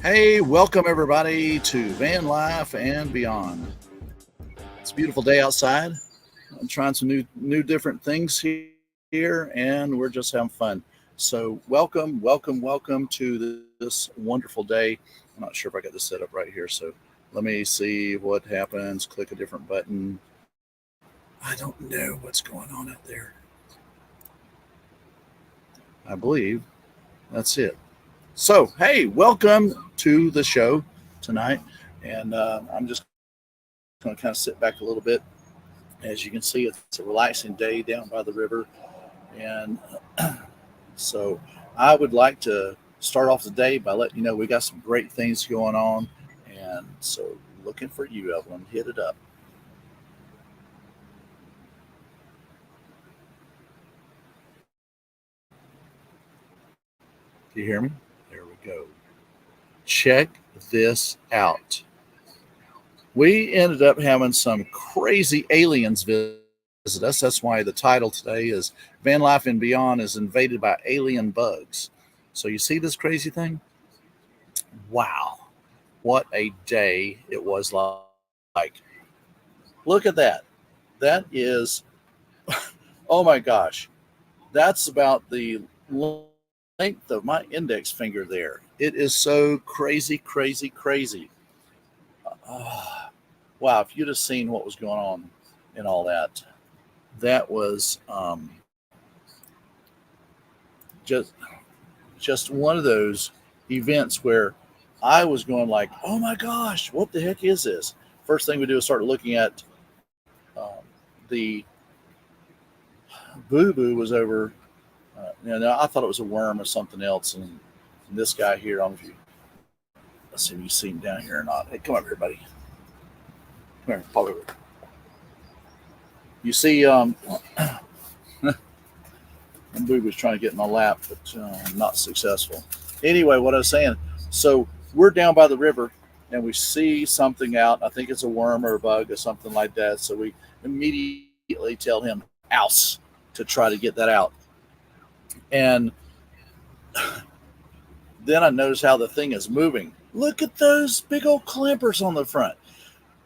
Hey, welcome everybody to Van Life and Beyond. It's a beautiful day outside. I'm trying some new different things here, and we're just having fun. So, welcome to this wonderful day. I'm not sure if I got this set up right here, so let me see what happens. Click a different button. I don't know what's going on out there. I believe that's it. So, hey, welcome to the show tonight. And I'm just going to kind of sit back a little bit. As you can see, it's a relaxing day down by the river. And so I would like to start off the day by letting you know we got some great things going on. And so looking for you, Evelyn. Hit it up. Do you hear me? There we go. Check this out. We ended up having some crazy aliens visit us. That's why the title today is Van Life and Beyond is invaded by alien bugs. So you see this crazy thing? Wow. What a day it was like. Look at that. That is, oh my gosh. That's about the length of my index finger there. It is so crazy. Ah, wow. If you'd have seen what was going on and all that, that was just just one of those events where I was going like, "Oh my gosh, what the heck is this?" First thing we do is start looking at the boo boo was over. I thought it was a worm or something else, and this guy here, I don't know if you let's see if you see him down here or not. Hey, come over here, buddy. Come here, pop over. You see, and Boo was trying to get in my lap, but not successful. Anyway, what I was saying, so we're down by the river and we see something out. I think it's a worm or a bug or something like that. So we immediately tell him, ouse, to try to get that out. And then I notice how the thing is moving. Look at those big old clampers on the front.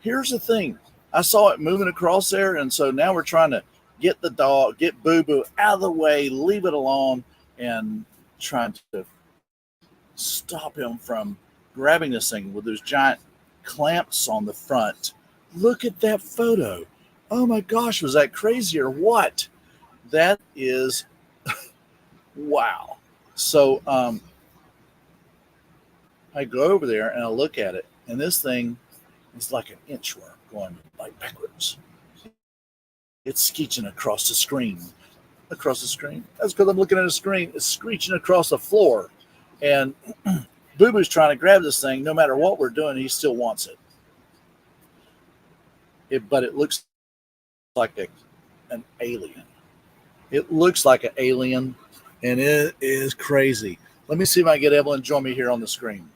Here's the thing, I saw it moving across there. And so now we're trying to get the dog, get Boo Boo out of the way, leave it alone, and trying to stop him from grabbing this thing with those giant clamps on the front. Look at that photo. Oh my gosh, was that crazy or what? That is wow. So I go over there and I look at it, and this thing is like an inchworm going like backwards. It's screeching across the screen. That's because I'm looking at a screen. It's screeching across the floor, and Boo Boo's trying to grab this thing. No matter what we're doing, he still wants it. But it looks like an alien. It looks like an alien, and it is crazy. Let me see if I can get Evelyn to join me here on the screen.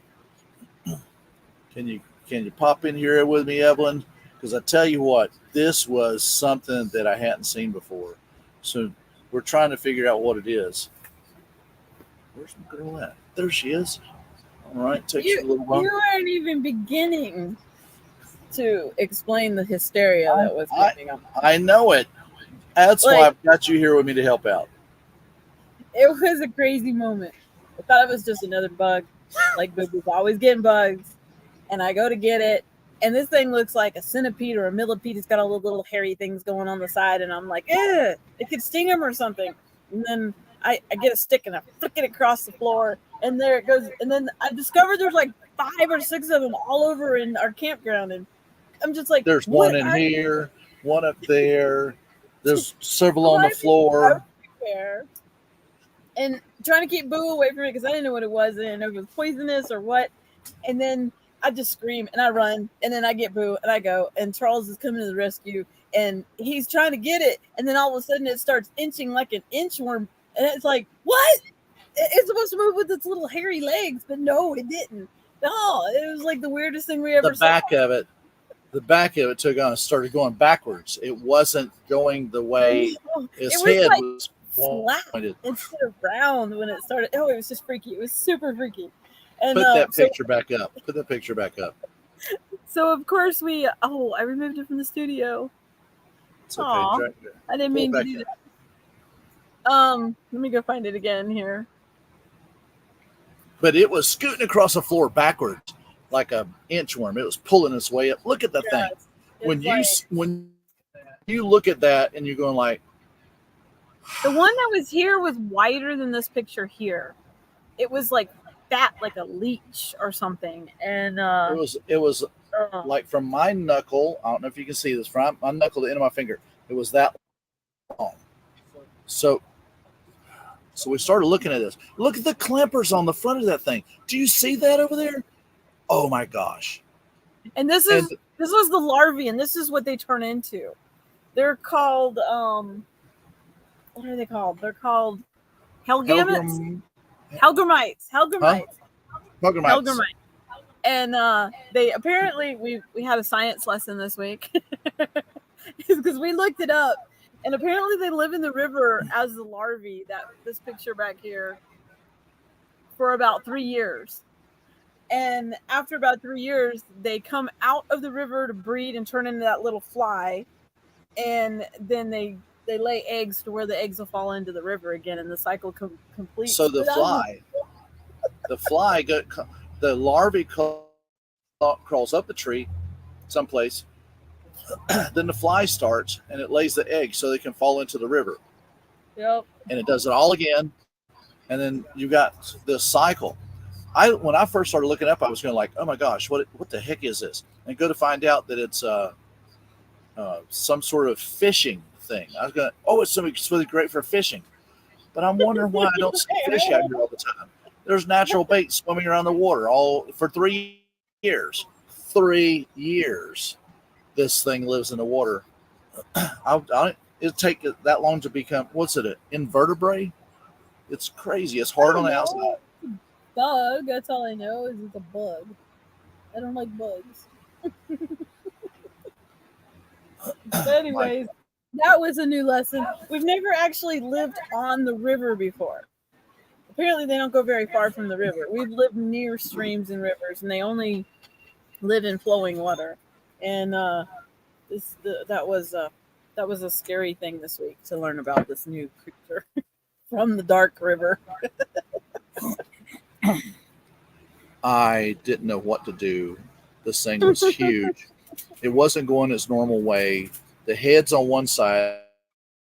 Can you pop in here with me, Evelyn? Because I tell you what, this was something that I hadn't seen before. So we're trying to figure out what it is. Where's my girl at? There she is. All right, takes You a little while. you weren't even beginning to explain the hysteria that was I, going on. I know it. That's why Like I've got you here with me to help out. it was a crazy moment. I thought it was just another bug. Like Boo Boo's always getting bugs, and I go to get it, and this thing looks like a centipede or a millipede. It's got all the little hairy things going on the side, and I'm like, it could sting him or something. And then I get a stick and I flick it across the floor, and there it goes. And then I discovered there's like 5 or 6 of them all over in our campground, and I'm just like, There's one what in are you? here, one up there. There's several on the Climbing floor. everywhere and trying to keep Boo away from it because I didn't know what it was. I didn't know if it was poisonous or what. And then I just scream and I run, and then I get Boo and I go, and Charles is coming to the rescue, and he's trying to get it, and then all of a sudden it starts inching like an inchworm, and it's like, what? It's supposed to move with its little hairy legs, but no, it didn't. No, it was like the weirdest thing we The ever saw. back of it, the back of it took on started going backwards. It wasn't going the way It his was head like was flat pointed. instead of round when it started. Oh, it was just freaky. It was super freaky. And Put that picture back up. Put that picture back up. So of course I removed it from the studio. It's okay. I didn't mean to do that. Let me go find it again here. But it was scooting across the floor backwards like a inchworm. It was pulling its way up. Look at the thing. When you look at that and you're going like, the one that was here was wider than this picture here. It was like fat, like a leech or something. And it was like from my knuckle. I don't know if you can see this, from my knuckle to the end of my finger. It was that long. So we started looking at this. Look at the clampers on the front of that thing. Do you see that over there? Oh my gosh! And this was the larvae, and this is what they turn into. They're called what are they called? They're called Helgamites. Helgramites. And they apparently we had a science lesson this week because we looked it up, and apparently they live in the river as the larvae. This picture back here for about 3 years. And after about 3 years, they come out of the river to breed and turn into that little fly. And then they lay eggs to where the eggs will fall into the river again, and the cycle completes. So the larvae crawls up the tree someplace. Then the fly starts, and it lays the egg so they can fall into the river. Yep. And it does it all again. And then you got this cycle. When I first started looking up, I was going like, oh my gosh, what the heck is this? And go to find out that it's some sort of fishing thing. I was going, it's really great for fishing. But I'm wondering why I don't see fish out here all the time. There's natural bait swimming around the water all for 3 years. 3 years, this thing lives in the water. It'll take that long to become, what's it, an invertebrate? It's crazy. It's hard on the outside. Bug. That's all I know is it's a bug. I don't like bugs. But anyways, that was a new lesson. We've never actually lived on the river before. Apparently, they don't go very far from the river. We've lived near streams and rivers, and they only live in flowing water. And that was a scary thing this week to learn about this new creature from the dark river. I didn't know what to do. This thing was huge. It wasn't going its normal way. The head's on one side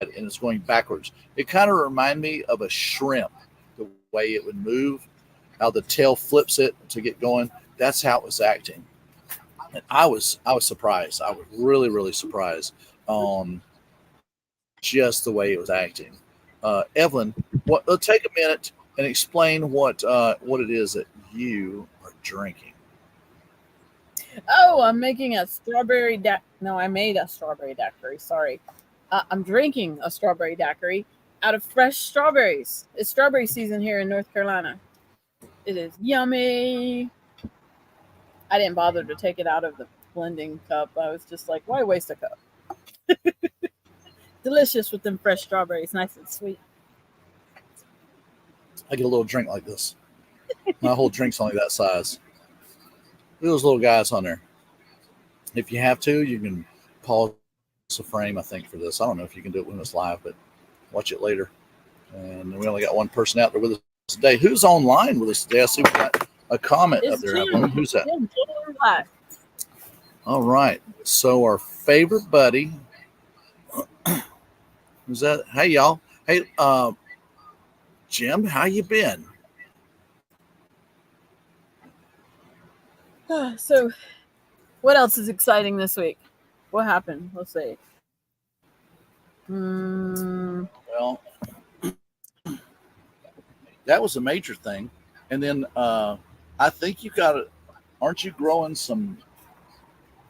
and it's going backwards. It kind of reminded me of a shrimp, the way it would move, how the tail flips it to get going. That's how it was acting. And I was surprised. I was really, really surprised on just the way it was acting. Evelyn, let's take a minute and explain what it is that you are drinking. Oh, I'm making a strawberry I made a strawberry daiquiri. Sorry. I'm drinking a strawberry daiquiri out of fresh strawberries. It's strawberry season here in North Carolina. It is yummy. I didn't bother to take it out of the blending cup. I was just like, why waste a cup? Delicious with them fresh strawberries, nice and sweet. I get a little drink like this. My whole drink's only that size. Look at those little guys on there. If you have to, you can pause the frame, I think, for this. I don't know if you can do it when it's live, but watch it later. And we only got one person out there with us today. Who's online with us today? I see we got a comment up there. Who's that? All right. So our favorite buddy. Who's that? Hey, y'all. Hey, Jim, how you been? So, what else is exciting this week? What happened? Let's see. Well, that was a major thing. And then I think you got it. Aren't you growing some?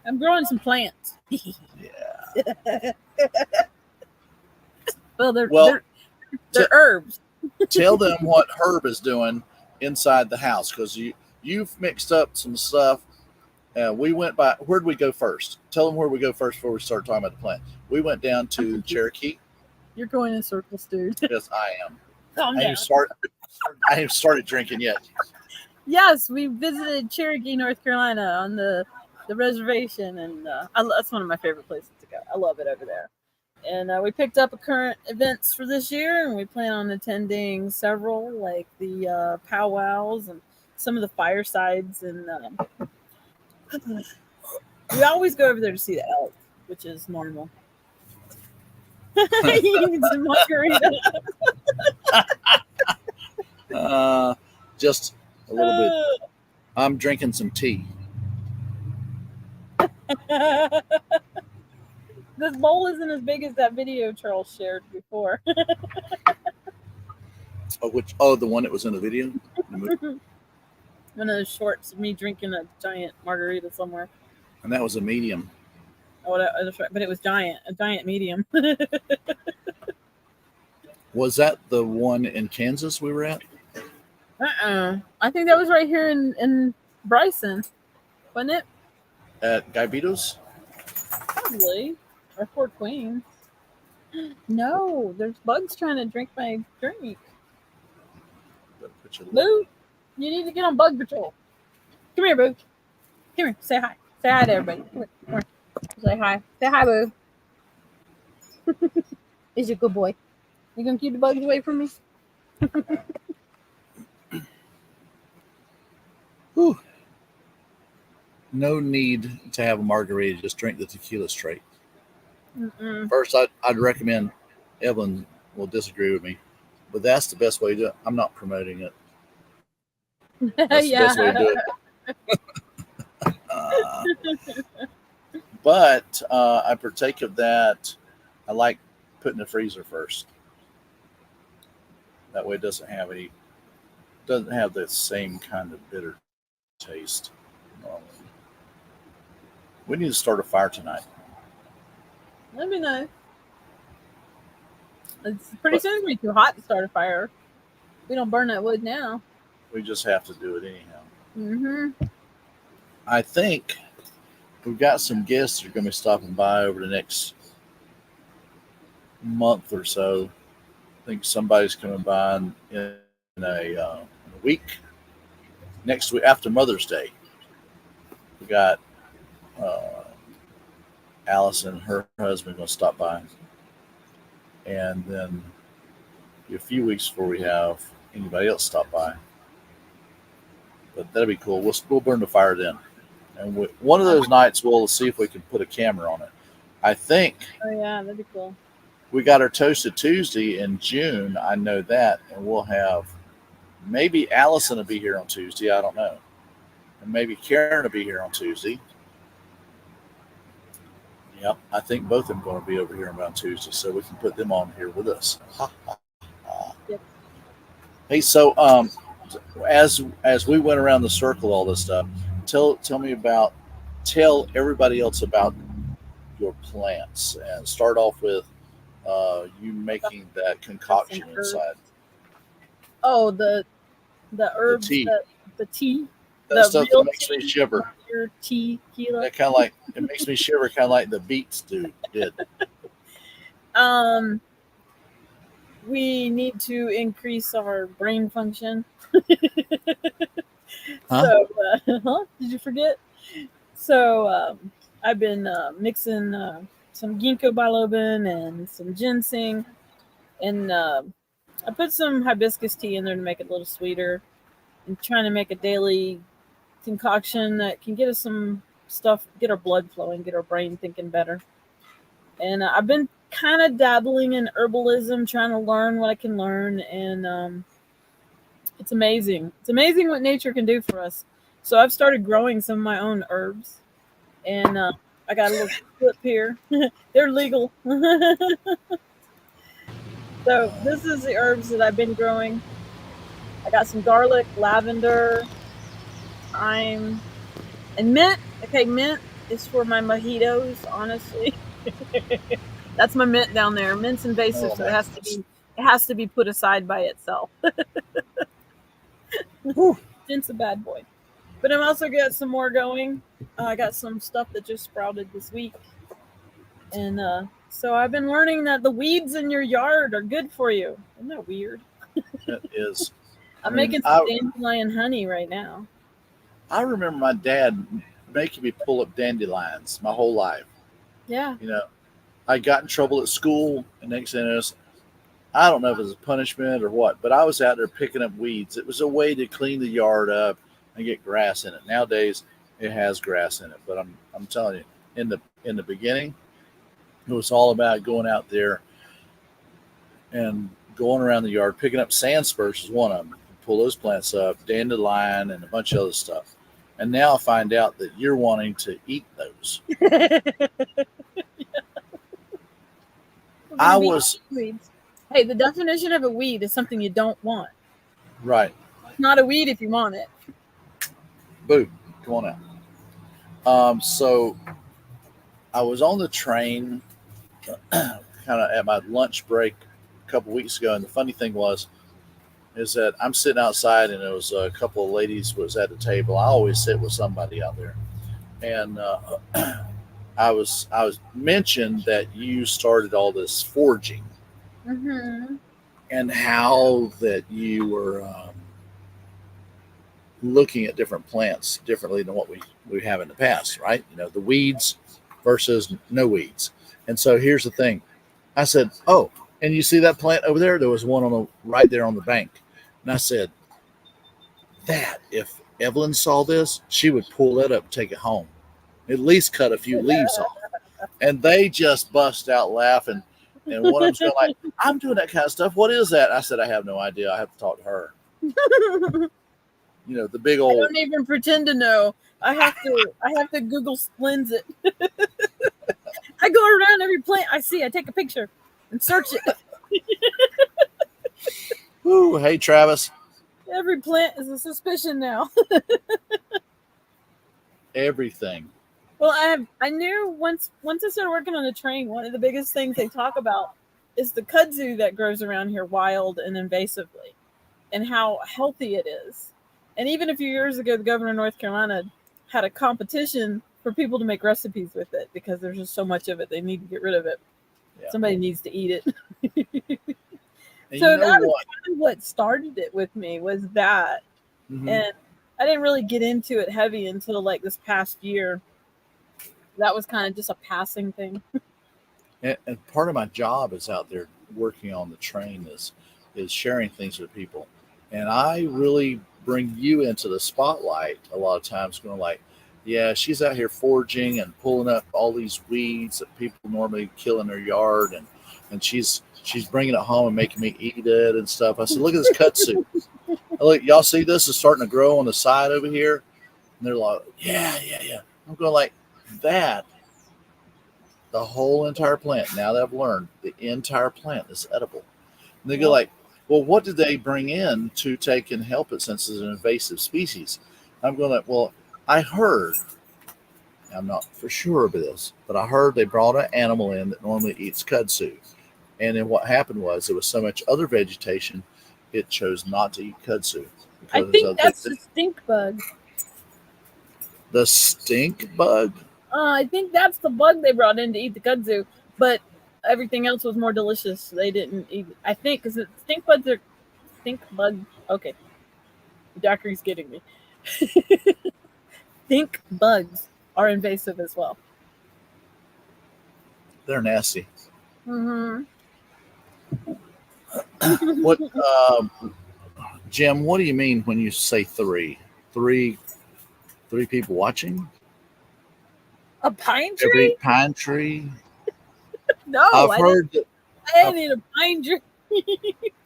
I'm growing some plants. Yeah. Well, they're herbs. Tell them what Herb is doing inside the house, because you've mixed up some stuff. We went by. Where'd we go first? Tell them where we go first before we start talking about the plant. We went down to Cherokee. You're going in circles, dude. Yes, I am. Calm down. I haven't started drinking yet. Yes, we visited Cherokee, North Carolina on the reservation, and that's one of my favorite places to go. I love it over there. And we picked up current events for this year, and we plan on attending several, like the powwows and some of the firesides. And we always go over there to see the elk, which is normal. You need some margarita. Just a little bit. I'm drinking some tea. This bowl isn't as big as that video Charles shared before. The one that was in the video? One of those shorts of me drinking a giant margarita somewhere. And that was a medium. Oh, that's right. But it was a giant medium. Was that the one in Kansas we were at? I think that was right here in Bryson, wasn't it? At Gaibitos? Probably. Or Fort Queen. No, there's bugs trying to drink my drink. Boo, you need to get on bug patrol. Come here, Boo. Come here. Say hi. Say hi to everybody. Come here. Say hi. Say hi, Boo. Is you a good boy? You gonna keep the bugs away from me? Whew. No need to have a margarita. Just drink the tequila straight. Mm-mm. First, I'd recommend, Evelyn will disagree with me, but that's the best way to do it. I'm not promoting it. That's the best way to do it. But I partake of that. I like putting in the freezer first. That way it doesn't have the same kind of bitter taste normally. We need to start a fire tonight. Let me know. It's pretty soon gonna be too hot to start a fire. We don't burn that wood now. We just have to do it anyhow. Mm-hmm. I think we've got some guests that are going to be stopping by over the next month or so. I think somebody's coming by in a week. Next week, after Mother's Day, we got Allison and her husband going to stop by. And then a few weeks before we have anybody else stop by. But that'll be cool. We'll burn the fire then. And one of those nights, we'll see if we can put a camera on it. I think. Oh, yeah, that'd be cool. We got our Toasted Tuesday in June. I know that. And we'll have, maybe Allison will be here on Tuesday. I don't know. And maybe Karen will be here on Tuesday. Yep, I think both of them are going to be over here on Tuesday, so we can put them on here with us. Yep. Hey, so as we went around the circle, all this stuff, tell everybody else about your plants, and start off with you making that concoction inside. Oh, the herbs, the tea. That stuff that makes me shiver. Tequila. That kind of like, it makes me shiver, kind of like the beets did. We need to increase our brain function. Huh? So, did you forget? So, I've been mixing some ginkgo biloba and some ginseng, and I put some hibiscus tea in there to make it a little sweeter, and trying to make a daily concoction that can get us some stuff, get our blood flowing, get our brain thinking better. And I've been kind of dabbling in herbalism, trying to learn what I can learn, and it's amazing. It's amazing what nature can do for us. So I've started growing some of my own herbs, and I got a little clip here. They're legal. So this is the herbs that I've been growing. I got some garlic, lavender, thyme, and mint. Okay, mint is for my mojitos, honestly. That's my mint down there. Mint's invasive, so it has to be put aside by itself. Mint's a bad boy. But I'm also got some more going. I got some stuff that just sprouted this week. And so I've been learning that the weeds in your yard are good for you. Isn't that weird? It is. I I'm mean, making some dandelion honey right now. I remember my dad making me pull up dandelions my whole life. Yeah. You know, I got in trouble at school, and next thing is, I don't know if it was a punishment or what, but I was out there picking up weeds. It was a way to clean the yard up and get grass in it. Nowadays, it has grass in it, but I'm telling you, in the beginning, it was all about going out there and going around the yard, picking up sand spurs is one of them. Pull those plants up, dandelion, and a bunch of other stuff. And now I find out that you're wanting to eat those. We're I gonna be was weeds. Hey, the definition of a weed is something you don't want. right. It's not a weed if you want it. Boo, come on out. So I was on the train, kind of at my lunch break a couple weeks ago, and the funny thing was, is that I'm sitting outside, and there was a couple of ladies was at the table. I always sit with somebody out there, and I was mentioned that you started all this foraging Mm-hmm. and how that you were looking at different plants differently than what we have in the past, right? You know, the weeds versus no weeds. And so here's the thing. I said, "Oh, and you see that plant over there? There was one on the right there on the bank." And I said, "That if Evelyn saw this, she would pull that up and take it home. At least cut a few leaves off." And they just bust out laughing. And one of them's going like, "I'm doing that kind of stuff. What is that?" I said, "I have no idea. I have to talk to her." You know, the big I old don't even pretend to know. I have to Google lens it. I go around every plant I see. I take a picture and search it. whoo, hey Travis, Every plant is a suspicion now. everything. Well, I knew once I started working on the train, one of the biggest things they talk about is the kudzu that grows around here wild and invasively, and how healthy it is. And even a few years ago, the governor of North Carolina had a competition for people to make recipes with it because there's just so much of it. They need to get rid of it. Yeah. Somebody needs to eat it. And So you know that was what? kind of what started it with me was that, Mm-hmm. and I didn't really get into it heavy until like this past year. That was kind of just a passing thing. And part of my job is out there working on the train is sharing things with people, and I really bring you into the spotlight a lot of times, going like, "Yeah, she's out here foraging and pulling up all these weeds that people normally kill in their yard, and she's bringing it home and making me eat it and stuff." I said, "Look at this kudzu. Look, y'all see this is starting to grow on the side over here," and they're like, "Yeah, yeah, yeah." I'm going like that. The whole entire plant. Now that I've learned, the entire plant is edible. And they go Yeah. like, "Well, what did they bring in to take and help it since it's an invasive species?" I'm going like, "Well, I heard. I'm not for sure of this, but I heard they brought an animal in that normally eats kudzu, and then what happened was there was so much other vegetation, it chose not to eat kudzu I because think of that's the stink bug. the stink bug." I think that's the bug they brought in to eat the kudzu, but everything else was more delicious. They didn't eat. I think because stink bugs are stink bug. Okay, the doctor's getting me. Stink bugs are invasive as well. They're nasty. Mm-hmm. What, Jim? What do you mean when you say three? Three, three people watching? A pine Every tree? pine tree. No, I've I didn't. heard that I uh, didn't eat a pine tree.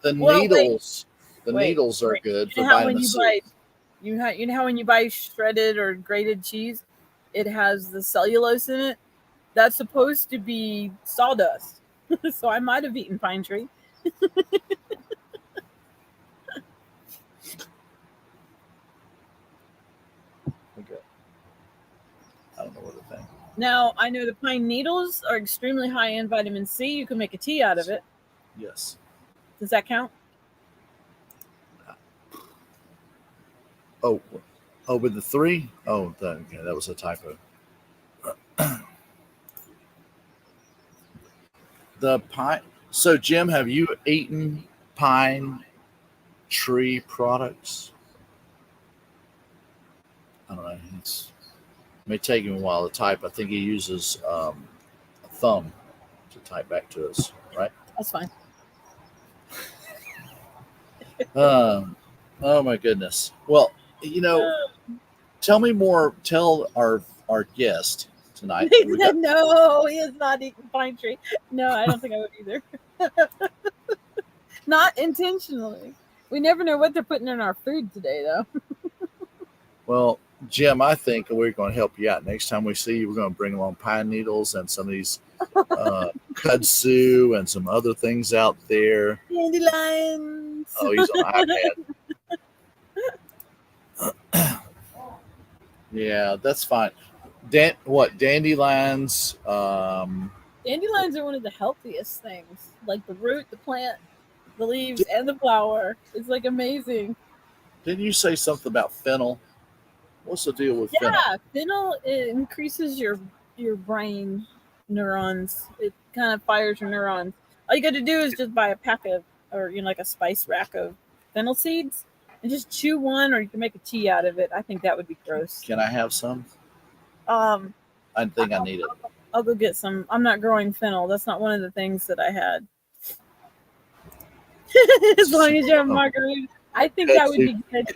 the Well, wait, needles. The wait, needles are wait. good You for know how when vitamin you C. buy, you know how when you buy shredded or grated cheese, it has the cellulose in it. That's supposed to be sawdust. So I might have eaten pine tree. Okay. I don't know what to think. Now I know the pine needles are extremely high in vitamin C. You can make a tea out of it. Yes. Does that count? Oh, oh, with the three. Oh, okay, that was a typo. The pine. So, Jim, have you eaten pine tree products. I don't know. It may take him a while to type. I think he uses a thumb to type back to us, right? That's fine. Oh my goodness. Well, tell me more. Tell our guest tonight. He We said got no, he is not eating pine tree. No, I don't think I would either. Not intentionally. We never know what they're putting in our food today, though. well, Jim. I think we're going to help you out next time we see you. We're going to bring along pine needles and some of these kudzu and some other things out there. Dandelions. Oh, he's on iPad. Yeah, that's fine. Dandelions? Dandelions are one of the healthiest things. Like the root, the plant, the leaves, and the flower. It's like amazing. Didn't you say something about fennel? What's the deal with fennel? Yeah, fennel, it increases your brain neurons. It kind of fires your neurons. All you got to do is just buy a pack of, or like a spice rack of fennel seeds, and just chew one, or you can make a tea out of it. I think that would be gross. Can I have some? Um, I think I need it. I'll go get some. I'm not growing fennel. That's not one of the things that I had. As long as you have margarita, I think that would be good.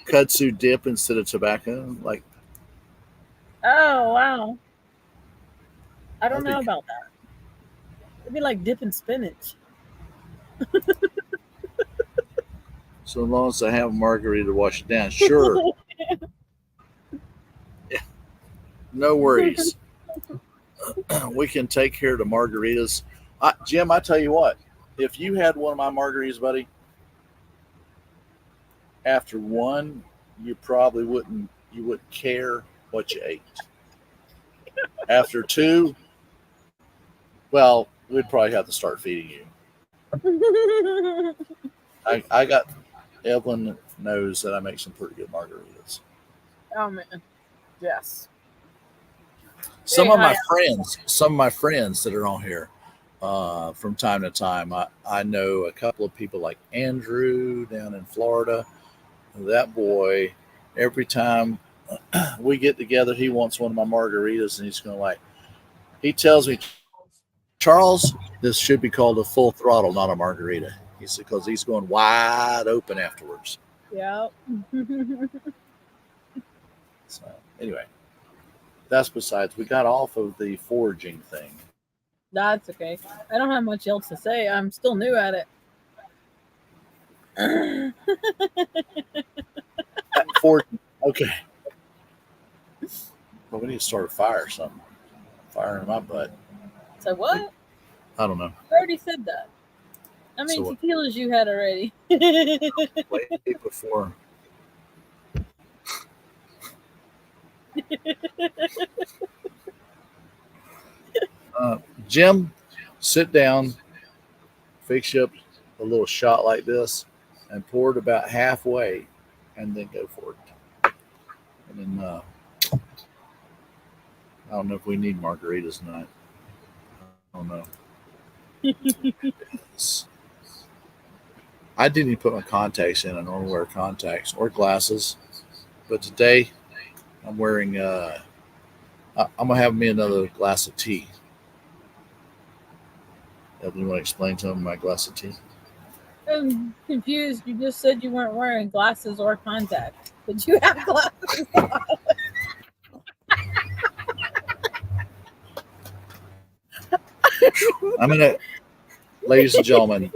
Kudzu dip instead of tobacco. Like, Oh wow, I don't That'd be know good. about that. It'd be like dipping spinach. so long as I have a margarita to wash it down, sure, no worries. We can take care of the margaritas. Jim, I tell you what, if you had one of my margaritas, buddy, after one, you probably wouldn't care what you ate. After two, well, we'd probably have to start feeding you. I got Evelyn knows that I make some pretty good margaritas. Oh man, yes. Some Very of my high. friends that are on here from time to time, I know a couple of people like Andrew down in Florida. That boy, every time we get together, he wants one of my margaritas, and he's going to he tells me, Charles, this should be called a full throttle, not a margarita. He said, because he's going wide open afterwards. Yeah. So, anyway, that's besides. We got off of the foraging thing. That's okay. I don't have much else to say. I'm still new at it. Foraging. Okay. Well, we need to start a fire or something. Fire in my butt. So what? I don't know. I already said that. How many So what? tequilas you had already? Way before. Jim, sit down, fix you up a little shot like this, and pour it about halfway, and then go for it. And then I don't know if we need margaritas tonight. I don't know. I didn't even put my contacts in. I normally wear contacts or glasses, but today I'm wearing. I'm gonna have me another glass of tea. Evelyn, you want to explain to him my glass of tea? I'm confused. You just said you weren't wearing glasses or contacts, but you have glasses. I'm gonna, ladies and gentlemen,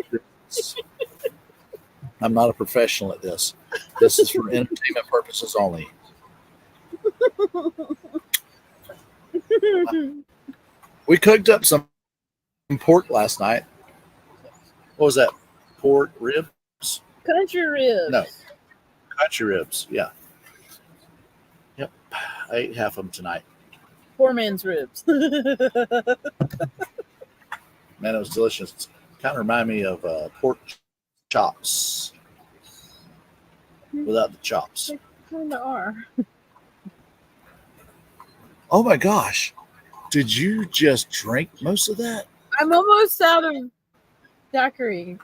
I'm not a professional at this. This is for entertainment purposes only. We cooked up some pork last night. What was that? Pork ribs? Country ribs. No, country ribs. Yeah. Yep. I ate half of them tonight. Poor man's ribs. Man, it was delicious. Kind of remind me of pork chops without the chops. They kind of are. Oh my gosh. Did you just drink most of that? I'm almost out of daiquiri.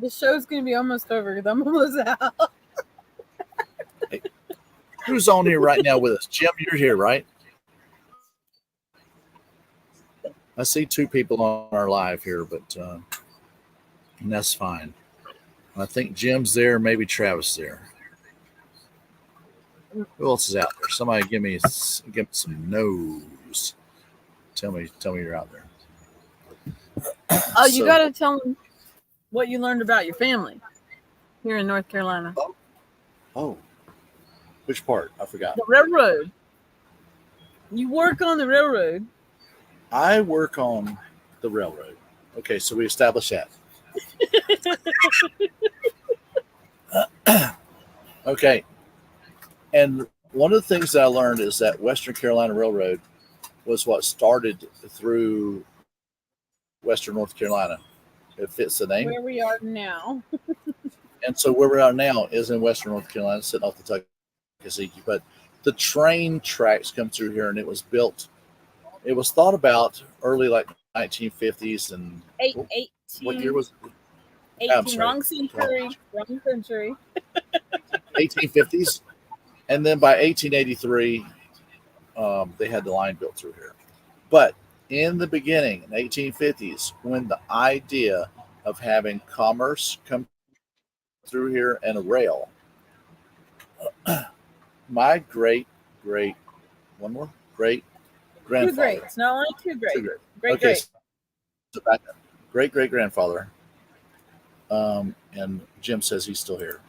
The show's gonna be almost over because I'm almost out. Hey, who's on here right now with us? Jim, you're here, right? I see two people on our live here, but and that's fine. I think Jim's there, maybe Travis there. Who else is out there? Somebody give me some no's. Tell me you're out there. Oh, you So, gotta tell them what you learned about your family here in North Carolina. oh, which part? I forgot. The railroad. You work on the railroad. I work on the railroad. Okay, so we established that. Okay, and one of the things that I learned is that Western Carolina Railroad was what started through Western North Carolina. It fits the name. Where we are now. And so where we are now is in Western North Carolina, sitting off the Tuckasegee. But the train tracks come through here, and it was built. It was thought about early, like 1950s, and what year was it? 18, wrong century. 1850s, and then by 1883, they had the line built through here. But in the beginning, in 1850s, when the idea of having commerce come through here and a rail, my great one more great grandfather. 2 greats, not only 2 greats. Okay, Great. so back up. Great grandfather. And Jim says he's still here.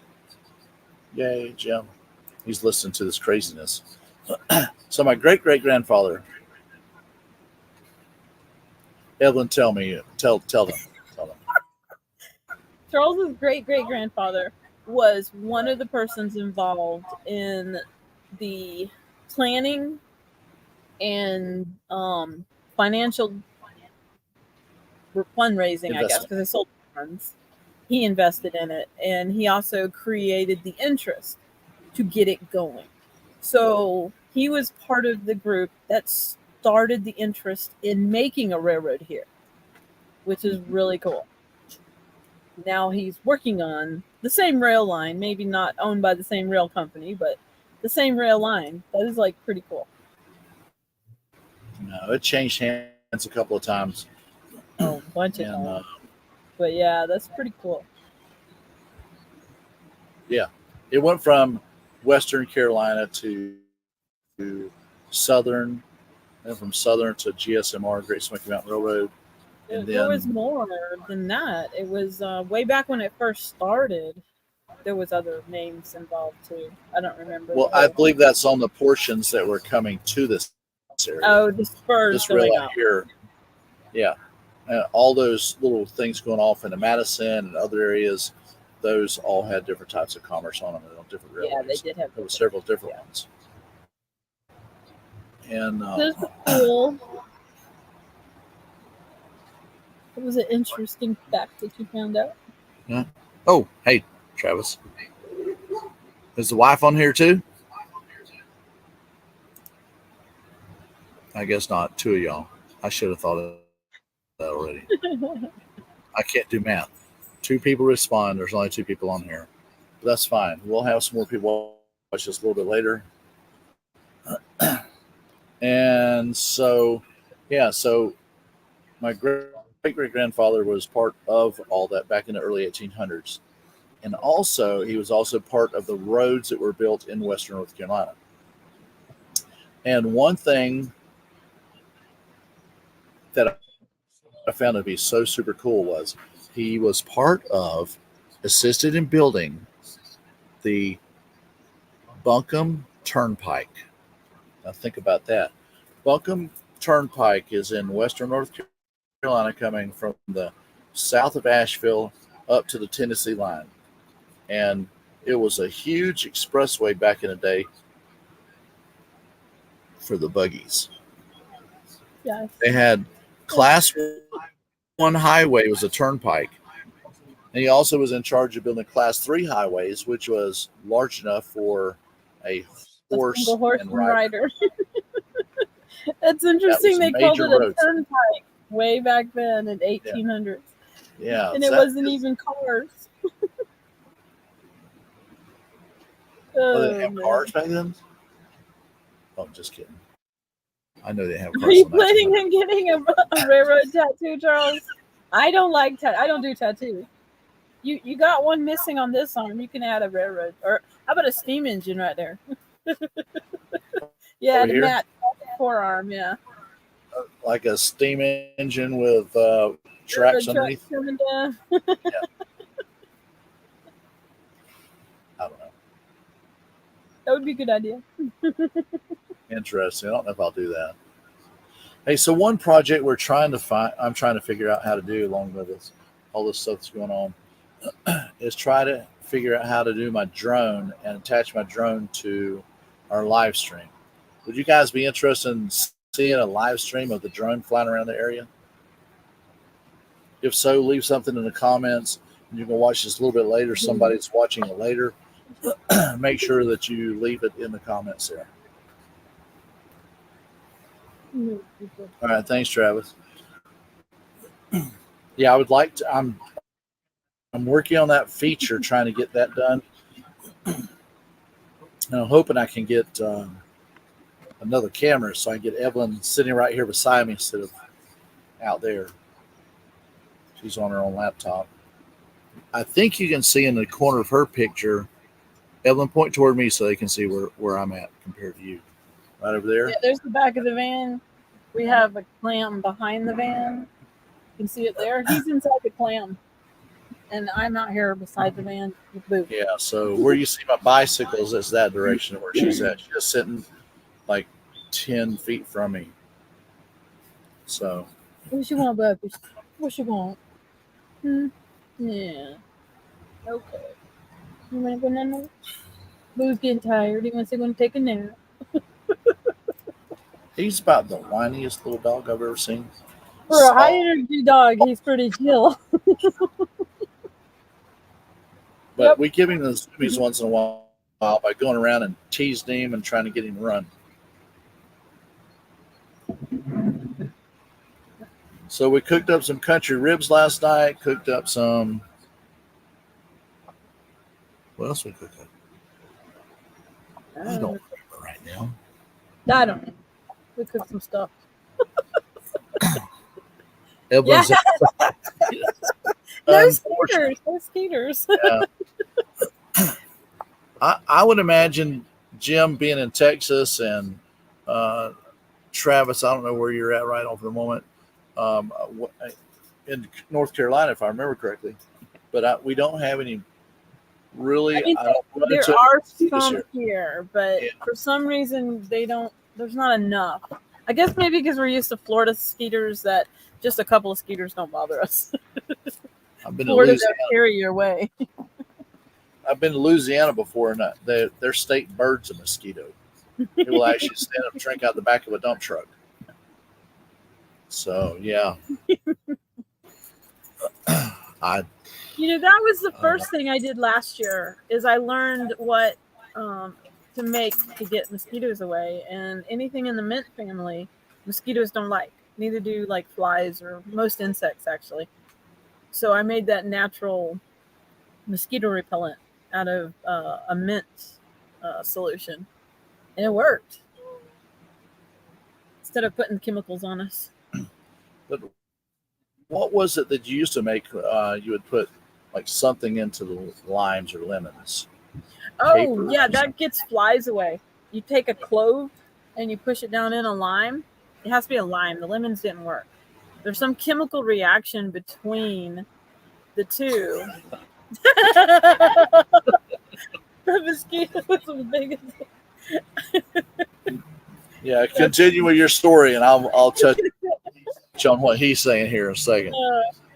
Yay, Jim! He's listening to this craziness. So my great grandfather, Evelyn, tell them. Charles's great grandfather was one of the persons involved in the planning and financial fundraising, I guess, because they sold funds. He invested in it, and he also created the interest to get it going. So he was part of the group that started the interest in making a railroad here, which is really cool. Now he's working on the same rail line, maybe not owned by the same rail company, but the same rail line. That is like pretty cool. No, it changed hands a couple of times. Oh, a bunch of times. But yeah, that's pretty cool. Yeah, it went from Western Carolina to Southern, and from Southern to GSMR, Great Smoky Mountain Railroad. And there was more than that. It was way back when it first started. There was other names involved too. I don't remember. Well, I believe that's on the portions that were coming to this area. Oh, the spurs this going rail up here. Yeah, and all those little things going off into Madison and other areas. Those all had different types of commerce on them on different railways. Yeah, they did have. There were several different ones. And those were cool. It was an interesting fact that you found out. Yeah. Oh, hey, Travis. Is the wife on here too? I guess not. 2 of y'all. I should have thought of that already. I can't do math. 2 people respond. There's only 2 people on here. But that's fine. We'll have some more people watch this a little bit later. And so, yeah, so my great-grandfather was part of all that back in the early 1800s. And also, he was also part of the roads that were built in Western North Carolina. And one thing that I found to be so super cool was he was assisted in building the Buncombe Turnpike. Now think about that. Buncombe Turnpike is in Western North Carolina, coming from the south of Asheville up to the Tennessee line. And it was a huge expressway back in the day for the buggies. Yes. They had Class 1 highway was a turnpike. And he also was in charge of building Class 3 highways, which was large enough for a horse and rider. That's interesting. They called it a turnpike way back then in 1800s. Yeah. And it wasn't even cars. Oh, they didn't Oh, have man. cars back then? Oh, I'm just kidding. I know they didn't have Are cars you in the planning 1900s. on getting a railroad tattoo, Charles? I don't like I don't do tattoos. You got one missing on this arm. You can add a railroad, or how about a steam engine right there? Yeah, Over to here, match forearm. Yeah, like a steam engine with tracks railroad truck underneath. coming down. Yeah, I don't know. That would be a good idea. Interesting. I don't know if I'll do that. Hey, so one project I'm trying to figure out how to do along with this, all this stuff that's going on, is try to figure out how to do my drone and attach my drone to our live stream. Would you guys be interested in seeing a live stream of the drone flying around the area? If so, leave something in the comments. You can watch this a little bit later. Somebody's watching it later. Make sure that you leave it in the comments there. All right, thanks, Travis. Yeah, I would like to. I'm working on that feature, trying to get that done. And I'm hoping I can get another camera so I can get Evelyn sitting right here beside me instead of out there. She's on her own laptop. I think you can see in the corner of her picture. Evelyn, point toward me so they can see where I'm at compared to you. Right over there. Yeah, there's the back of the van. We have a clam behind the van. You can see it there. He's inside the clam, and I'm out here beside the van with Boo. Yeah, so where you see my bicycles, it's that direction where she's at. She's just sitting like 10 feet from me. So, What you want, baby? What you want? Yeah. Okay. You want to go nana? Boo's getting tired. He wants to go and take a nap. he's about the whiniest little dog I've ever seen. For a high So, energy dog, he's pretty chill. but Yep. we give him the zoomies once in a while by going around and teasing him and trying to get him to run. So we cooked up some country ribs last night. Cooked up some. What else we cooked up? I don't remember right now. I don't know. We cooked some stuff. Evelyn's No skaters. No skaters. Yeah. I would imagine Jim being in Texas and Travis, I don't know where you're at right now for the moment, in North Carolina, if I remember correctly. But we don't have any really. I mean, there are some here, but for some reason they don't. There's not enough. I guess maybe because we're used to Florida skeeters that just a couple of skeeters don't bother us. I've been Florida to Louisiana. don't carry your way. I've been to Louisiana before, and their state bird's a mosquito. It will actually stand up and drink out the back of a dump truck. So yeah, that was the first thing I did last year. Is I learned what to make to get mosquitoes away, and anything in the mint family, mosquitoes don't like. Neither do like flies or most insects actually. So I made that natural mosquito repellent out of a mint solution, and it worked instead of putting chemicals on us. But what was it that you used to make? You would put like something into the limes or lemons. Oh, yeah, that gets flies away. You take a clove and you push it down in a lime. It has to be a lime. The lemons didn't work. There's some chemical reaction between the two. The mosquito was the biggest. Yeah, continue with your story, and I'll touch on what he's saying here in a second.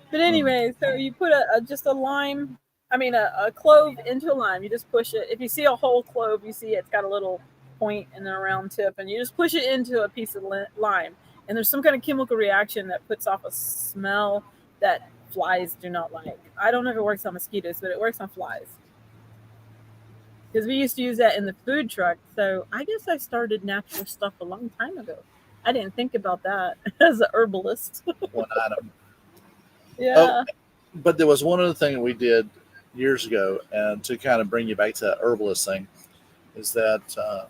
But anyway, so you put just a lime. I mean, a clove into a lime. You just push it. If you see a whole clove, you see it's got a little point and then a round tip, and you just push it into a piece of lime. And there's some kind of chemical reaction that puts off a smell that flies do not like. I don't know if it works on mosquitoes, but it works on flies. Because we used to use that in the food truck. So I guess I started natural stuff a long time ago. I didn't think about that as a herbalist. One item. Yeah. But there was one other thing that we did years ago, and to kind of bring you back to that herbalist thing, is that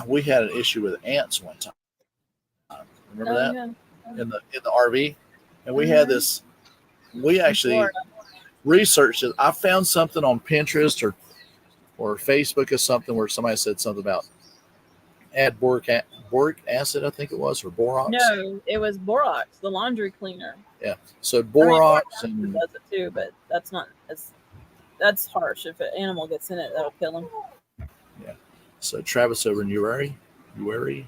we had an issue with ants one time. Remember Oh that yeah. in the RV, and we had Mm-hmm. this. We In actually Florida. researched it. I found something on Pinterest or Facebook or something where somebody said something about add boric acid, I think it was, or borax. No, it was borax, the laundry cleaner. Yeah. So I mean, boric borax acid and does it too, but that's not as that's harsh. If an animal gets in it, that'll kill them. yeah. So Travis over in Uary, Uary,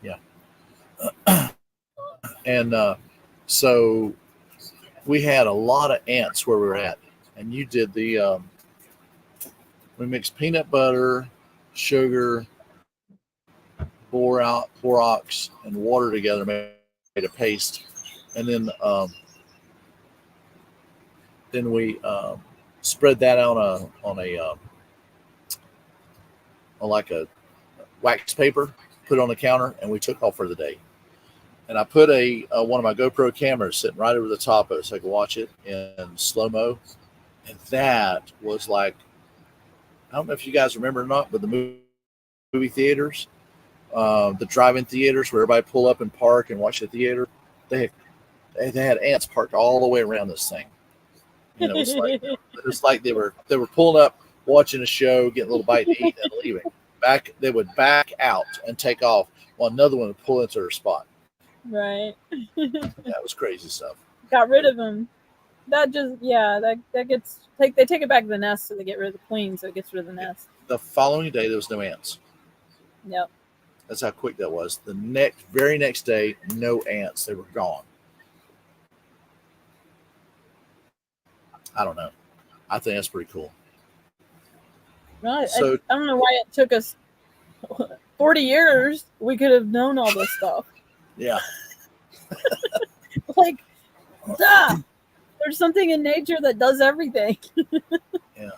yeah. And so we had a lot of ants where we were at, and you did the we mixed peanut butter, sugar, borax, and water together, made a paste, and then we spread that on like a wax paper, put it on the counter, and we took off for the day. And I put a one of my GoPro cameras sitting right over the top of it so I could watch it in slow mo. And that was like, I don't know if you guys remember or not, but the movie theaters, the drive-in theaters where everybody pull up and park and watch the theater, they they had ants parked all the way around this thing. And it was like they were pulling up, watching a show, getting a little bite to eat, and leaving. Back they would back out and take off, while another one would pull into their spot. Right. That was crazy stuff. Got rid of them. That just that gets they take it back to the nest, so they get rid of the queen, so it gets rid of the nest. The following day, there was no ants. Yep. That's how quick that was. The very next day, no ants. They were gone. I don't know. I think that's pretty cool. Right. So I don't know why it took us 40 years. We could have known all this stuff. yeah, Like, duh. There's something in nature that does everything. yeah.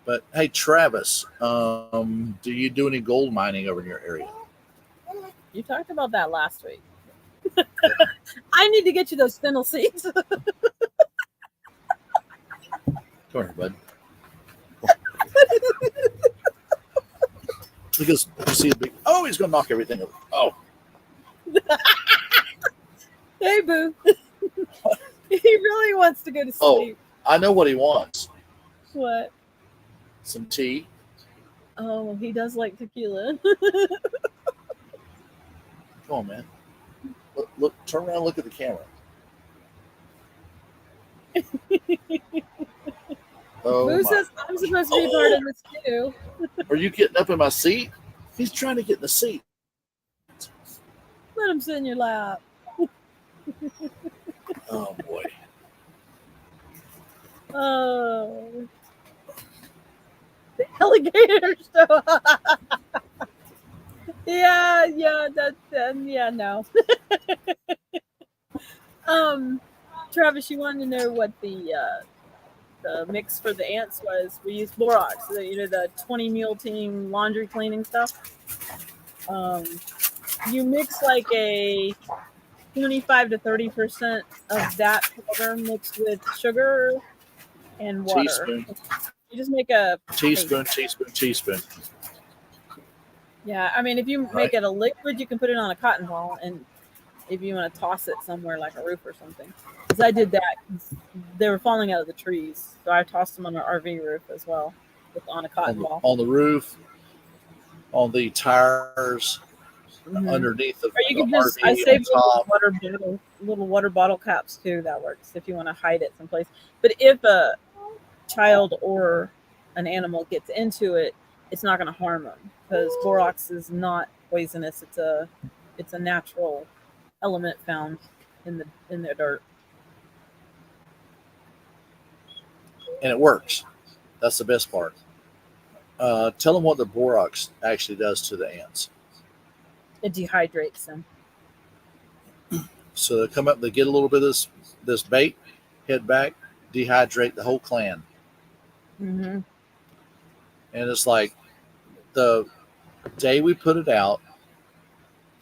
But hey, Travis, do you do any gold mining over in your area? You talked about that last week. I need to get you those fennel seeds. Come here, bud. Because you see the big. Oh, he's gonna knock everything over. Oh, Hey, boo. He really wants to go to sleep. I know what he wants. What? Some tea. Oh, he does like tequila. Come on, man. Look, turn around, and look at the camera. Oh, Boo my. says I'm supposed to be part of this too. Are you getting up in my seat? He's trying to get in the seat. Let him sit in your lap. Oh boy. Oh, the alligator stuff. Yeah, no. Travis, you wanted to know what the mix for the ants was. We used borax, the 20 mule team laundry cleaning stuff. You mix like a 25 to 30% of that powder mixed with sugar and water. Teaspoon. You just make a Teaspoon. Yeah, I mean, if you Right. make it a liquid, you can put it on a cotton ball, and if you want to toss it somewhere like a roof or something. Because I did that. They were falling out of the trees, so I tossed them on our RV roof as well, on a cotton ball. On the roof, on the tires, Mhm. underneath the Or you can the just, RV I saved on top. little water bottle caps too. That works if you want to hide it someplace. But if a child or an animal gets into it, it's not going to harm them because borax is not poisonous. It's a natural element found in the dirt. And it works. That's the best part. Tell them what the borax actually does to the ants. It dehydrates them. So they come up, they get a little bit of this bait, head back, dehydrate the whole clan. Mm-hmm. And it's like the day we put it out,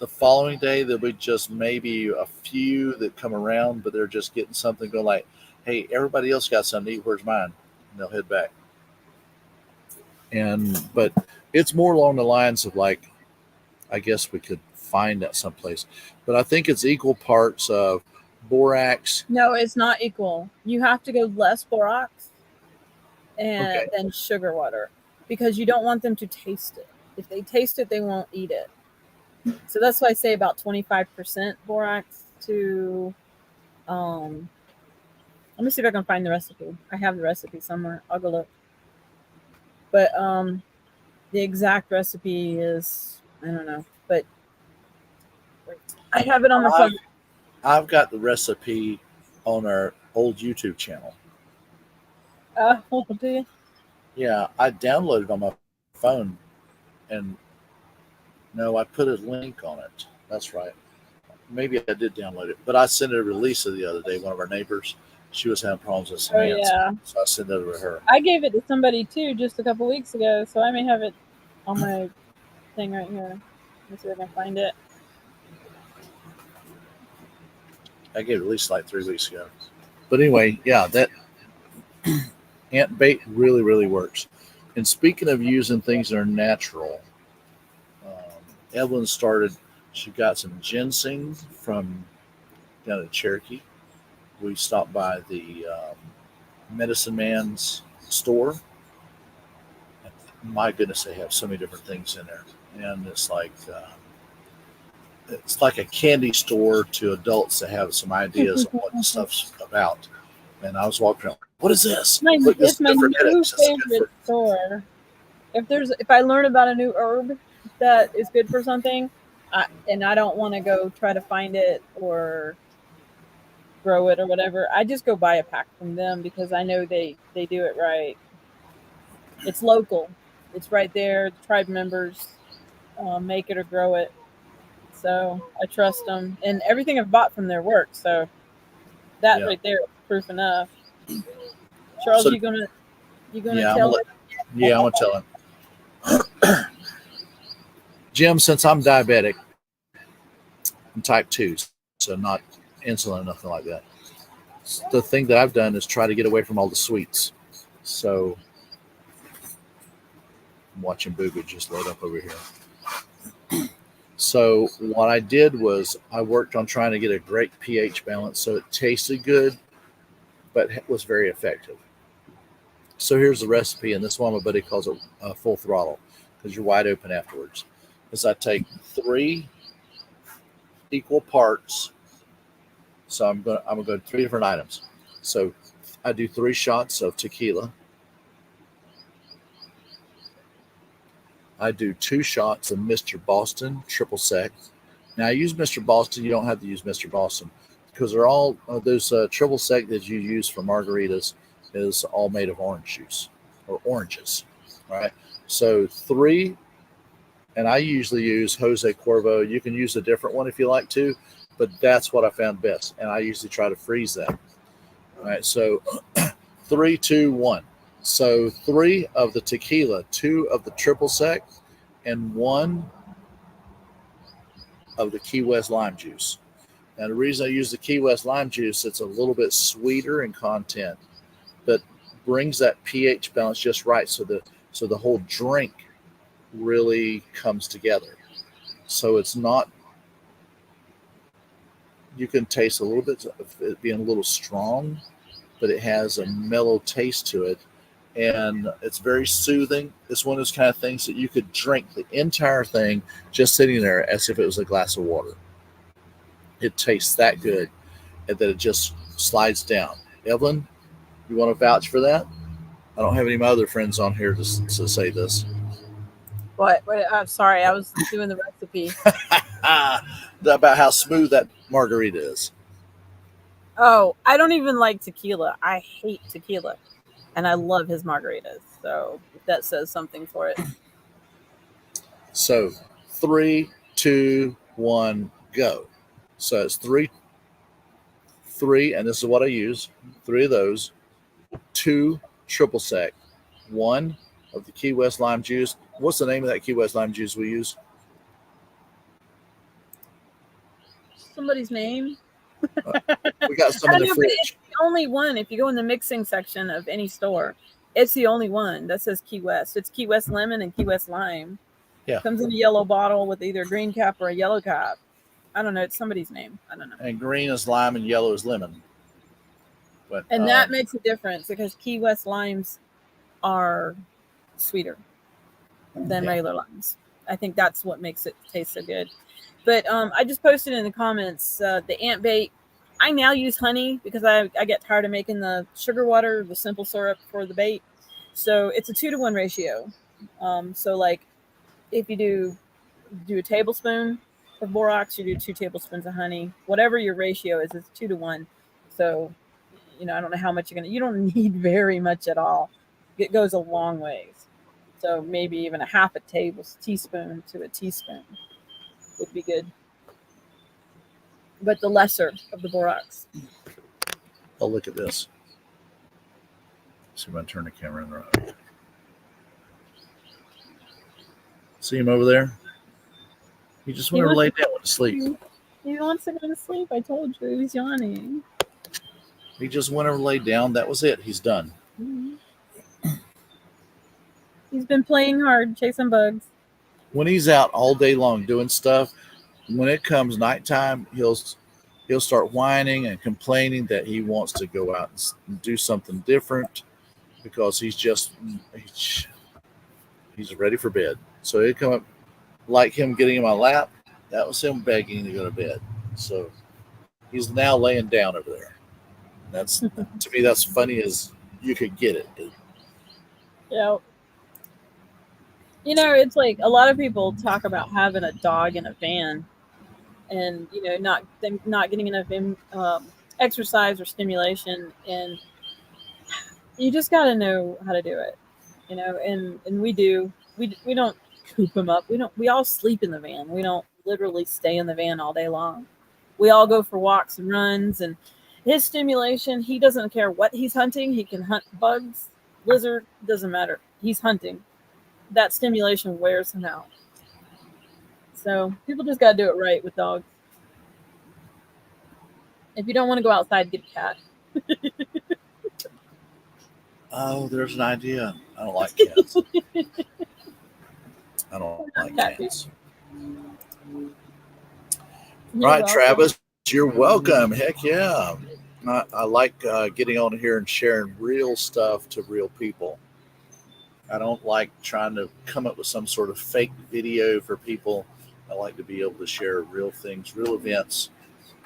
the following day there'll be just maybe a few that come around, but they're just getting something going like, hey, everybody else got something to eat. Where's mine? And they'll head back. But it's more along the lines of like, I guess we could find that someplace. But I think it's equal parts of borax. No, it's not equal. You have to go less borax and Okay. then sugar water because you don't want them to taste it. If they taste it, they won't eat it. So that's why I say about 25% borax to let me see if I can find the recipe. I have the recipe somewhere. I'll go look. But the exact recipe is I don't know, but I have it on my phone. I've got the recipe on our old YouTube channel. Do you? Yeah, I downloaded it on my phone, and no, I put a link on it. That's right. Maybe I did download it, but I sent it to Lisa the other day, one of our neighbors. She was having problems with some Oh ants, yeah, so I sent it over to her. I gave it to somebody too just a couple weeks ago, so I may have it on my thing right here. Let me see if I can find it. I gave it at least like 3 weeks ago. But anyway, yeah, that ant bait really, really works. And speaking of using things that are natural, Evelyn started. She got some ginseng from down at Cherokee. We stopped by the Medicine Man's store. My goodness, they have so many different things in there, and it's like a candy store to adults that have some ideas on what the stuff's about. And I was walking around, what is this? Look, this It's is my good for new headaches. This is good favorite for store. If I learn about a new herb that is good for something, and I don't want to go try to find it or grow it or whatever, I just go buy a pack from them because I know they do it right. It's local. It's right there. The tribe members make it or grow it, so I trust them. And everything I've bought from their work, so that yeah. right there is proof enough. Charles, So you gonna yeah, tell it? I'm gonna tell him, Jim. Since I'm diabetic, I'm type 2, so not insulin or nothing like that. The thing that I've done is try to get away from all the sweets. So I'm watching Boo Boo just load up over here. So what I did was I worked on trying to get a great pH balance so it tasted good, but was very effective. So here's the recipe, and this one my buddy calls it full throttle because you're wide open afterwards. Is I take 3 equal parts. So I'm gonna go 3 different items. So I do 3 shots of tequila. I do 2 shots of Mr. Boston triple sec. Now I use Mr. Boston. You don't have to use Mr. Boston because they're all those triple sec that you use for margaritas is all made of orange juice or oranges. All right. So 3, and I usually use Jose Cuervo. You can use a different one if you like to, but that's what I found best. And I usually try to freeze that. All right. So 3, 2, 1. So 3 of the tequila, 2 of the triple sec, and 1 of the Key West lime juice. Now the reason I use the Key West lime juice, it's a little bit sweeter in content, but brings that pH balance just right, so the whole drink really comes together. So it's not. You can taste a little bit of it being a little strong, but it has a mellow taste to it, and it's very soothing. It's one of those kind of things that you could drink the entire thing just sitting there as if it was a glass of water. It tastes that good, and then it just slides down. Evelyn, you want to vouch for that? I don't have any of my other friends on here to say this. What? I'm sorry, I was doing the recipe. About how smooth that margarita is. Oh, I don't even like tequila. I hate tequila, and I love his margaritas. So if that says something for it. So 3, 2, 1, go. So it's 3, and this is what I use. 3 of those, 2 triple sec, 1 of the Key West lime juice. What's the name of that Key West lime juice we use? somebody's name. We got some I in the know, but fridge. it's the only one. If you go in the mixing section of any store, it's the only one that says Key West. It's Key West lemon and Key West lime. Yeah. Comes in a yellow bottle with either a green cap or a yellow cap. I don't know. It's somebody's name. I don't know. And green is lime and yellow is lemon. But And that makes a difference because Key West limes are sweeter than regular limes. I think that's what makes it taste so good. But I just posted in the comments the ant bait. I now use honey because I get tired of making the sugar water, the simple syrup for the bait. So it's a 2-to-1 ratio. So like if you do a tablespoon of borax, you do 2 tablespoons of honey. Whatever your ratio is, it's 2-to-1. So I don't know how much you don't need very much at all. It goes a long ways. So maybe even a half a teaspoon to a teaspoon would be good. But the lesser of the borax. Oh, look at this. See if I turn the camera around. See him over there? He just went over laid down to sleep. He wants to go to sleep. I told you. He's yawning. He just went over laid down. That was it. He's done. Mm-hmm. He's been playing hard, chasing bugs. When he's out all day long doing stuff, when it comes nighttime, he'll start whining and complaining that he wants to go out and do something different because he's ready for bed. So he'd come up like him getting in my lap. That was him begging to go to bed. So he's now laying down over there. That's to me, that's funny as you could get it. Yeah. It's like a lot of people talk about having a dog in a van and, not getting enough exercise or stimulation. And you just got to know how to do it, and we do. We don't coop him up. We all sleep in the van. We don't literally stay in the van all day long. We all go for walks and runs, and his stimulation, he doesn't care what he's hunting. He can hunt bugs, lizard, doesn't matter. He's hunting. That stimulation wears him out. So people just got to do it right with dogs. If you don't want to go outside, get a cat. Oh, there's an idea. I don't like cats. I don't like cats. Right, Travis, you're welcome. Heck yeah. I like getting on here and sharing real stuff to real people. I don't like trying to come up with some sort of fake video for people. I like to be able to share real things, real events,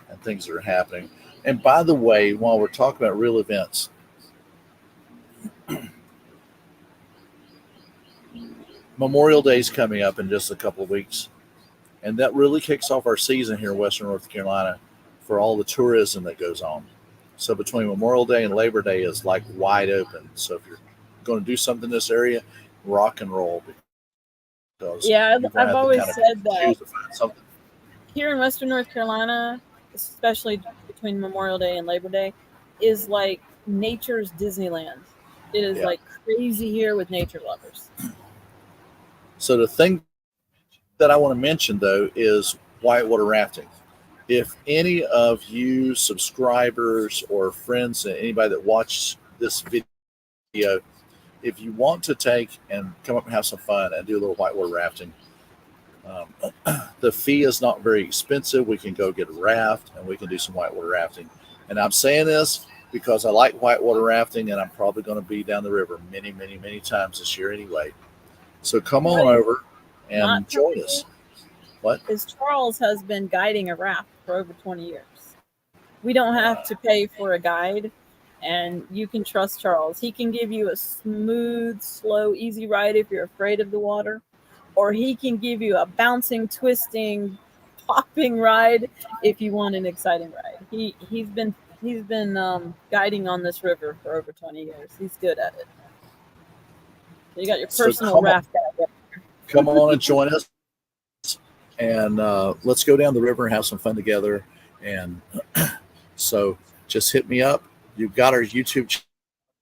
and things that are happening. And by the way, while we're talking about real events, Memorial Day is coming up in just a couple of weeks. And that really kicks off our season here in Western North Carolina for all the tourism that goes on. So between Memorial Day and Labor Day is like wide open. So if you're going to do something in this area, rock and roll. Yeah, I've always said that here in Western North Carolina, especially between Memorial Day and Labor Day, is like nature's Disneyland. It is like crazy here with nature lovers. So the thing that I want to mention, though, is whitewater rafting. If any of you subscribers or friends, anybody that watches this video, if you want to take and come up and have some fun and do a little whitewater rafting, the fee is not very expensive. We can go get a raft and we can do some whitewater rafting. And I'm saying this because I like whitewater rafting and I'm probably going to be down the river many, many, many times this year anyway. So come on over and join us. What? Because Charles has been guiding a raft for over 20 years. We don't have to pay for a guide, and you can trust Charles. He can give you a smooth, slow, easy ride if you're afraid of the water, or he can give you a bouncing, twisting, popping ride if you want an exciting ride. He's been guiding on this river for over 20 years. He's good at it. So you got your personal raft guide. Come on and join us. And let's go down the river and have some fun together. And so just hit me up. You've got our YouTube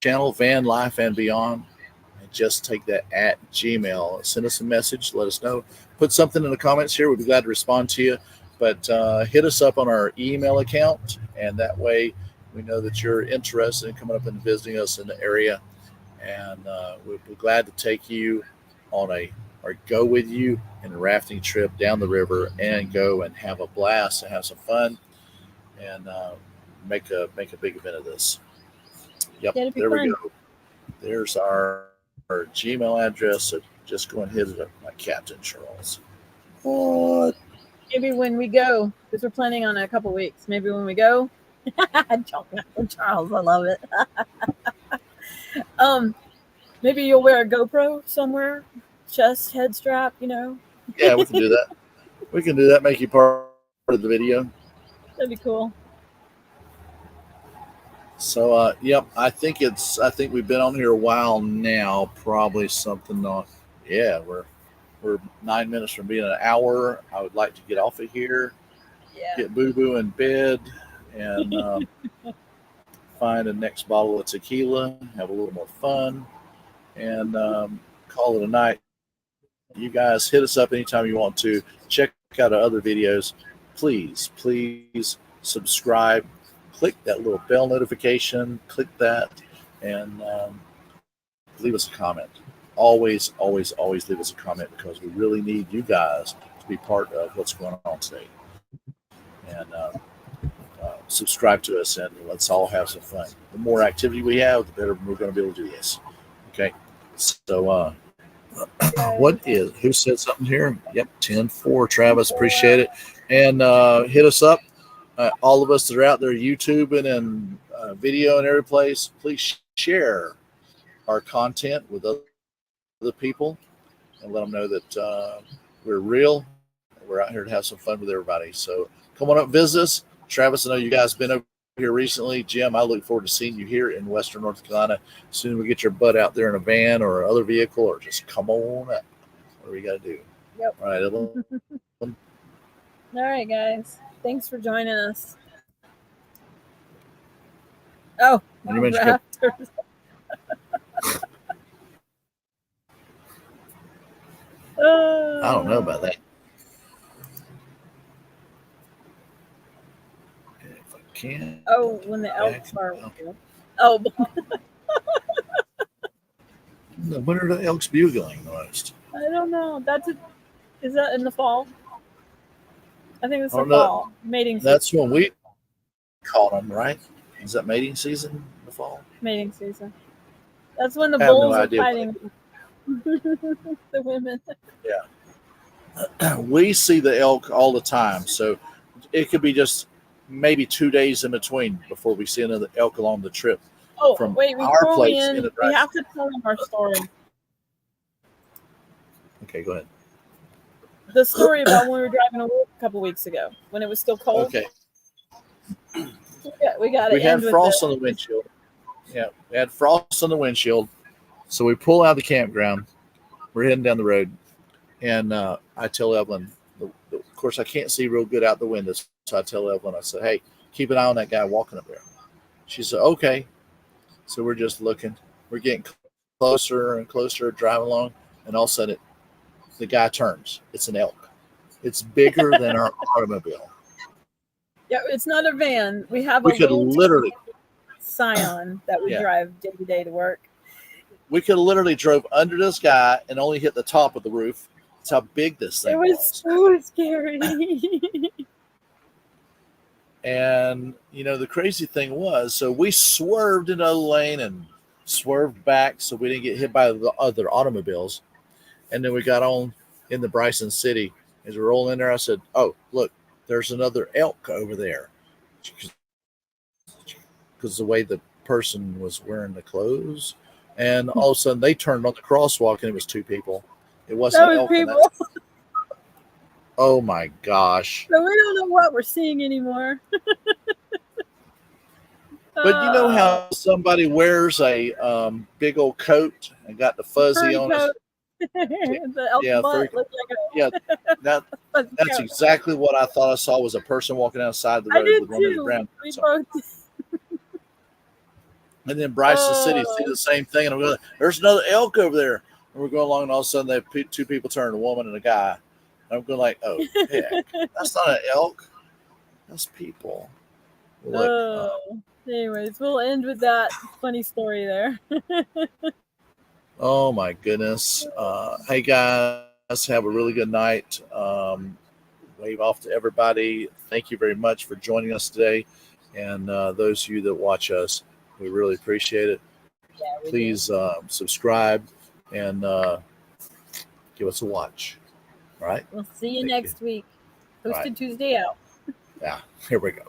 channel, Van Life and Beyond. And just take that @Gmail. Send us a message. Let us know. Put something in the comments here. We'd be glad to respond to you. But hit us up on our email account, and that way we know that you're interested in coming up and visiting us in the area. And we'll be glad to take you on a or go with you in a rafting trip down the river and go and have a blast and have some fun and make a big event of this. Yep, Yeah, it'd be there we fun. go. There's our Gmail address. So just go and hit it up, my Captain Charles. What? Maybe when we go, because we're planning on a couple weeks. Maybe when we go, Charles, I love it. um, maybe you'll wear a GoPro somewhere, chest, head strap. Yeah, we can do that. We can do that. Make you part of the video. That'd be cool. So, yep, I think we've been on here a while now. Probably something on. Yeah, we're 9 minutes from being an hour. I would like to get off of here, Yeah. get Boo Boo in bed, and find the next bottle of tequila, have a little more fun, and call it a night. You guys hit us up anytime you want to. Check out our other videos. Please subscribe. Click that little bell notification. Click that, and leave us a comment. Always leave us a comment because we really need you guys to be part of what's going on today. And subscribe to us, and let's all have some fun. The more activity we have, the better we're going to be able to do this. Okay. So, who said something here? Yep, 10-4. Travis, appreciate it. And hit us up. All of us that are out there YouTubing and video and every place, please share our content with other people and let them know that we're real. We're out here to have some fun with everybody. So come on up, visit us. Travis, I know you guys have been over here recently. Jim, I look forward to seeing you here in Western North Carolina. As soon as we get your butt out there in a van or another vehicle, or just come on up. What do we got to do? Yep. All right, Evelyn. All right, guys. Thanks for joining us. Oh, When you mentioned rafters. I don't know about that. If I can. Oh, when the elks are. Oh, When are the elks bugling the most? I don't know. Is that in the fall? I think it's the Oh, no. fall. Mating season. That's when we caught them, right? Is that mating season in the fall? Mating season. That's when the I have no bulls are idea what fighting the women. Yeah. We see the elk all the time, so it could be just maybe 2 days in between before we see another elk along the trip. Oh, From wait, our before we place in end, the we drive. have to tell them our story. Okay, go ahead. The story about when we were driving to work a couple weeks ago, when it was still cold. Okay. We got We to had end with frost on the windshield. Yeah, we had frost on the windshield. So we pull out of the campground. We're heading down the road. And I tell Evelyn, of course, I can't see real good out the window. So I tell Evelyn, I said, hey, keep an eye on that guy walking up there. She said, okay. So we're just looking. We're getting closer and closer, driving along. And all of a sudden, the guy turns. It's an elk. It's bigger than our automobile. Yeah, it's not a van. We have We a could little literally, Scion that we drive day to day to work. we could literally drove under this guy and only hit the top of the roof. That's how big this thing was. It was so scary. And, the crazy thing was, so we swerved into the lane and swerved back so we didn't get hit by the other automobiles. And then we got on in the Bryson City. As we're rolling in there, I said, oh, look, there's another elk over there. Because the way the person was wearing the clothes. And all of a sudden, they turned on the crosswalk, and it was two people. It wasn't That was elk. people. Oh, my gosh. So we don't know what we're seeing anymore. But you know how somebody wears a big old coat and got the fuzzy on it? The elk butt looked like that's exactly what I thought I saw was a person walking outside the road with one of the brown. And then Bryson City see the same thing, and I'm going, there's another elk over there. And we're going along, and all of a sudden, they have two people turn, a woman and a guy. I'm going like, oh heck, that's not an elk. That's people. Look. Anyways, we'll end with that funny story there. Oh my goodness. Hey guys, have a really good night. Wave off to everybody. Thank you very much for joining us today. And those of you that watch us, we really appreciate it. Yeah, we do. Please subscribe and give us a watch. All right. We'll see you Thank next week. All right. Toasted Tuesday out. Yeah. Here we go.